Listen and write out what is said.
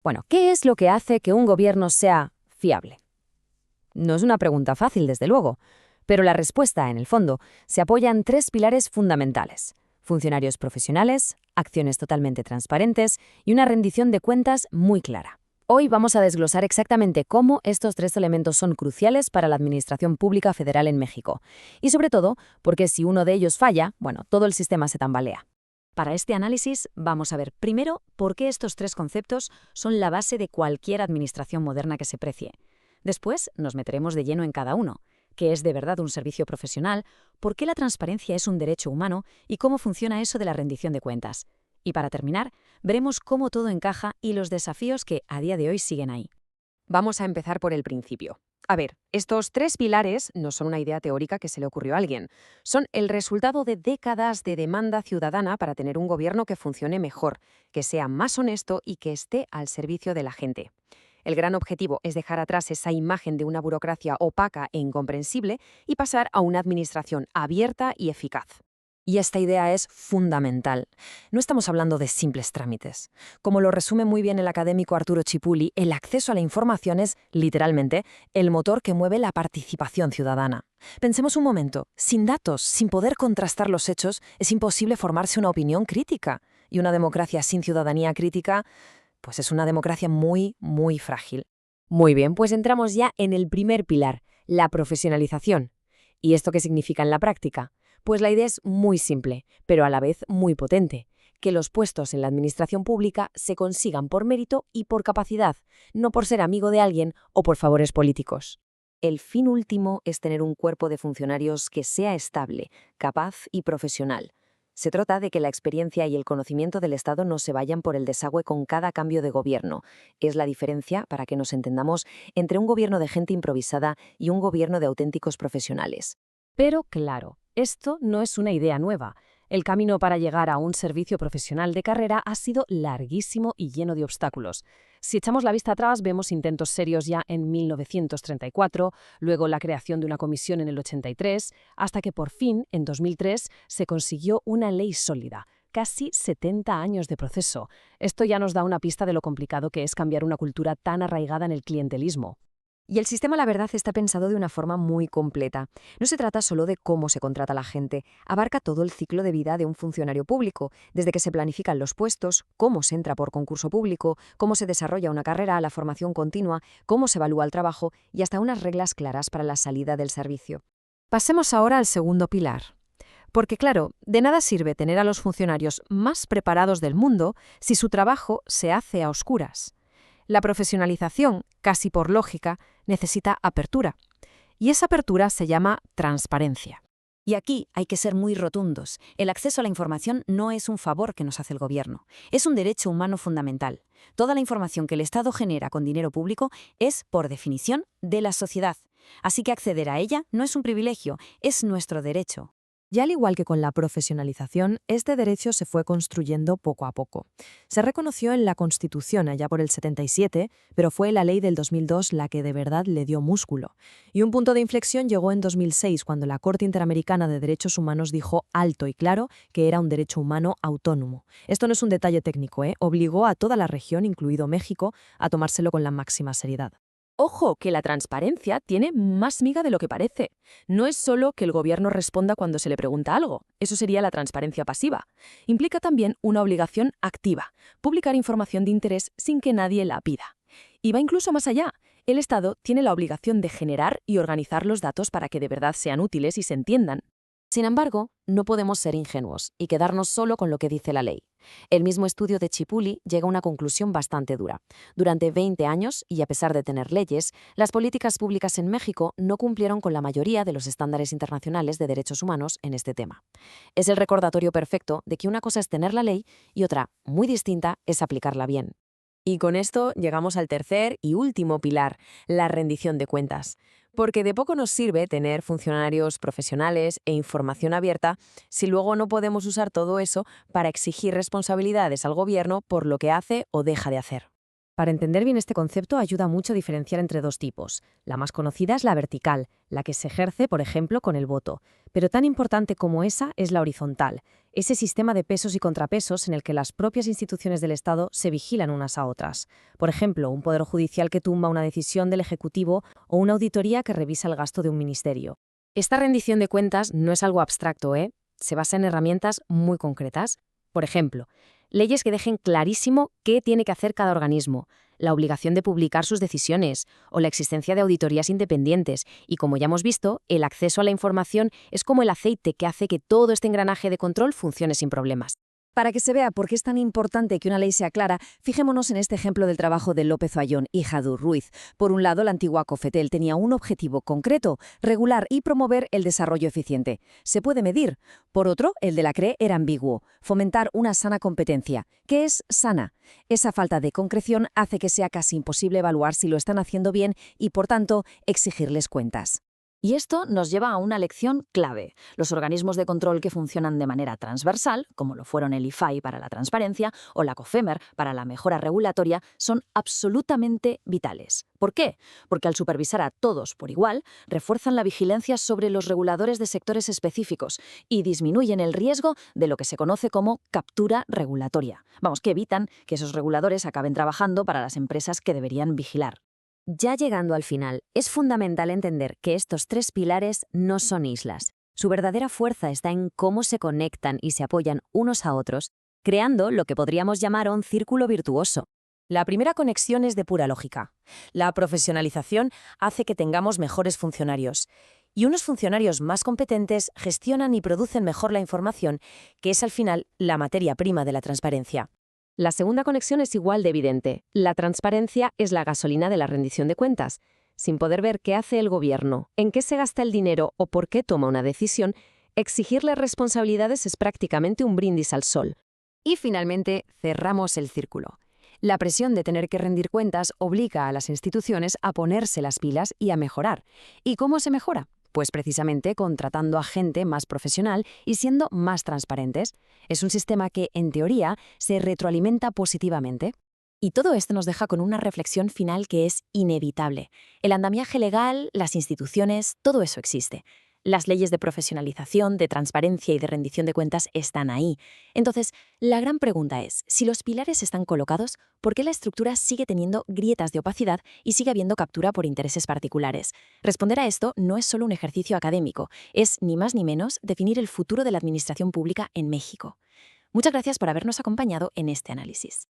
Bueno, ¿qué es lo que hace que un gobierno sea fiable? No es una pregunta fácil, desde luego, pero la respuesta, en el fondo, se apoya en tres pilares fundamentales: funcionarios profesionales, acciones totalmente transparentes y una rendición de cuentas muy clara. Hoy vamos a desglosar exactamente cómo estos tres elementos son cruciales para la Administración Pública Federal en México, y sobre todo, porque si uno de ellos falla, bueno, todo el sistema se tambalea. Para este análisis vamos a ver primero por qué estos tres conceptos son la base de cualquier administración moderna que se precie. Después nos meteremos de lleno en cada uno: qué es de verdad un servicio profesional, por qué la transparencia es un derecho humano y cómo funciona eso de la rendición de cuentas. Y para terminar, veremos cómo todo encaja y los desafíos que a día de hoy siguen ahí. Vamos a empezar por el principio. A ver, estos tres pilares no son una idea teórica que se le ocurrió a alguien. Son el resultado de décadas de demanda ciudadana para tener un gobierno que funcione mejor, que sea más honesto y que esté al servicio de la gente. El gran objetivo es dejar atrás esa imagen de una burocracia opaca e incomprensible y pasar a una administración abierta y eficaz. Y esta idea es fundamental. No estamos hablando de simples trámites. Como lo resume muy bien el académico Arturo Chipuli, el acceso a la información es, literalmente, el motor que mueve la participación ciudadana. Pensemos un momento: sin datos, sin poder contrastar los hechos, es imposible formarse una opinión crítica. Y una democracia sin ciudadanía crítica, pues es una democracia muy, muy frágil. Muy bien, pues entramos ya en el primer pilar: la profesionalización. ¿Y esto qué significa en la práctica? Pues la idea es muy simple, pero a la vez muy potente: que los puestos en la administración pública se consigan por mérito y por capacidad, no por ser amigo de alguien o por favores políticos. El fin último es tener un cuerpo de funcionarios que sea estable, capaz y profesional. Se trata de que la experiencia y el conocimiento del Estado no se vayan por el desagüe con cada cambio de gobierno. Es la diferencia, para que nos entendamos, entre un gobierno de gente improvisada y un gobierno de auténticos profesionales. Pero claro, esto no es una idea nueva. El camino para llegar a un servicio profesional de carrera ha sido larguísimo y lleno de obstáculos. Si echamos la vista atrás, vemos intentos serios ya en 1934, luego la creación de una comisión en el 83, hasta que por fin, en 2003, se consiguió una ley sólida. Casi 70 años de proceso. Esto ya nos da una pista de lo complicado que es cambiar una cultura tan arraigada en el clientelismo. Y el sistema, la verdad, está pensado de una forma muy completa. No se trata solo de cómo se contrata a la gente, abarca todo el ciclo de vida de un funcionario público, desde que se planifican los puestos, cómo se entra por concurso público, cómo se desarrolla una carrera, la formación continua, cómo se evalúa el trabajo y hasta unas reglas claras para la salida del servicio. Pasemos ahora al segundo pilar. Porque claro, de nada sirve tener a los funcionarios más preparados del mundo si su trabajo se hace a oscuras. La profesionalización, casi por lógica, necesita apertura. Y esa apertura se llama transparencia. Y aquí hay que ser muy rotundos. El acceso a la información no es un favor que nos hace el gobierno, es un derecho humano fundamental. Toda la información que el Estado genera con dinero público es, por definición, de la sociedad. Así que acceder a ella no es un privilegio, es nuestro derecho. Y al igual que con la profesionalización, este derecho se fue construyendo poco a poco. Se reconoció en la Constitución allá por el 77, pero fue la ley del 2002 la que de verdad le dio músculo. Y un punto de inflexión llegó en 2006, cuando la Corte Interamericana de Derechos Humanos dijo alto y claro que era un derecho humano autónomo. Esto no es un detalle técnico, obligó a toda la región, incluido México, a tomárselo con la máxima seriedad. Ojo, que la transparencia tiene más miga de lo que parece. No es solo que el gobierno responda cuando se le pregunta algo. Eso sería la transparencia pasiva. Implica también una obligación activa: publicar información de interés sin que nadie la pida. Y va incluso más allá. El Estado tiene la obligación de generar y organizar los datos para que de verdad sean útiles y se entiendan. Sin embargo, no podemos ser ingenuos y quedarnos solo con lo que dice la ley. El mismo estudio de Chipuli llega a una conclusión bastante dura. Durante 20 años, y a pesar de tener leyes, las políticas públicas en México no cumplieron con la mayoría de los estándares internacionales de derechos humanos en este tema. Es el recordatorio perfecto de que una cosa es tener la ley y otra, muy distinta, es aplicarla bien. Y con esto llegamos al tercer y último pilar: la rendición de cuentas. Porque de poco nos sirve tener funcionarios profesionales e información abierta si luego no podemos usar todo eso para exigir responsabilidades al gobierno por lo que hace o deja de hacer. Para entender bien este concepto ayuda mucho diferenciar entre dos tipos. La más conocida es la vertical, la que se ejerce, por ejemplo, con el voto. Pero tan importante como esa es la horizontal, ese sistema de pesos y contrapesos en el que las propias instituciones del Estado se vigilan unas a otras. Por ejemplo, un poder judicial que tumba una decisión del Ejecutivo o una auditoría que revisa el gasto de un ministerio. Esta rendición de cuentas no es algo abstracto, ¿eh? Se basa en herramientas muy concretas. Por ejemplo, leyes que dejen clarísimo qué tiene que hacer cada organismo, la obligación de publicar sus decisiones o la existencia de auditorías independientes. Y como ya hemos visto, el acceso a la información es como el aceite que hace que todo este engranaje de control funcione sin problemas. Para que se vea por qué es tan importante que una ley sea clara, fijémonos en este ejemplo del trabajo de López Ayón y Jadú Ruiz. Por un lado, la antigua Cofetel tenía un objetivo concreto: regular y promover el desarrollo eficiente. Se puede medir. Por otro, el de la CRE era ambiguo: fomentar una sana competencia. ¿Qué es sana? Esa falta de concreción hace que sea casi imposible evaluar si lo están haciendo bien y, por tanto, exigirles cuentas. Y esto nos lleva a una lección clave. Los organismos de control que funcionan de manera transversal, como lo fueron el IFAI para la transparencia o la COFEMER para la mejora regulatoria, son absolutamente vitales. ¿Por qué? Porque al supervisar a todos por igual, refuerzan la vigilancia sobre los reguladores de sectores específicos y disminuyen el riesgo de lo que se conoce como captura regulatoria. Vamos, que evitan que esos reguladores acaben trabajando para las empresas que deberían vigilar. Ya llegando al final, es fundamental entender que estos tres pilares no son islas. Su verdadera fuerza está en cómo se conectan y se apoyan unos a otros, creando lo que podríamos llamar un círculo virtuoso. La primera conexión es de pura lógica. La profesionalización hace que tengamos mejores funcionarios. Y unos funcionarios más competentes gestionan y producen mejor la información, que es al final la materia prima de la transparencia. La segunda conexión es igual de evidente. La transparencia es la gasolina de la rendición de cuentas. Sin poder ver qué hace el gobierno, en qué se gasta el dinero o por qué toma una decisión, exigirle responsabilidades es prácticamente un brindis al sol. Y finalmente, cerramos el círculo. La presión de tener que rendir cuentas obliga a las instituciones a ponerse las pilas y a mejorar. ¿Y cómo se mejora? Pues precisamente contratando a gente más profesional y siendo más transparentes. Es un sistema que, en teoría, se retroalimenta positivamente. Y todo esto nos deja con una reflexión final que es inevitable. El andamiaje legal, las instituciones, todo eso existe. Las leyes de profesionalización, de transparencia y de rendición de cuentas están ahí. Entonces, la gran pregunta es, si los pilares están colocados, ¿por qué la estructura sigue teniendo grietas de opacidad y sigue habiendo captura por intereses particulares? Responder a esto no es solo un ejercicio académico, es ni más ni menos definir el futuro de la administración pública en México. Muchas gracias por habernos acompañado en este análisis.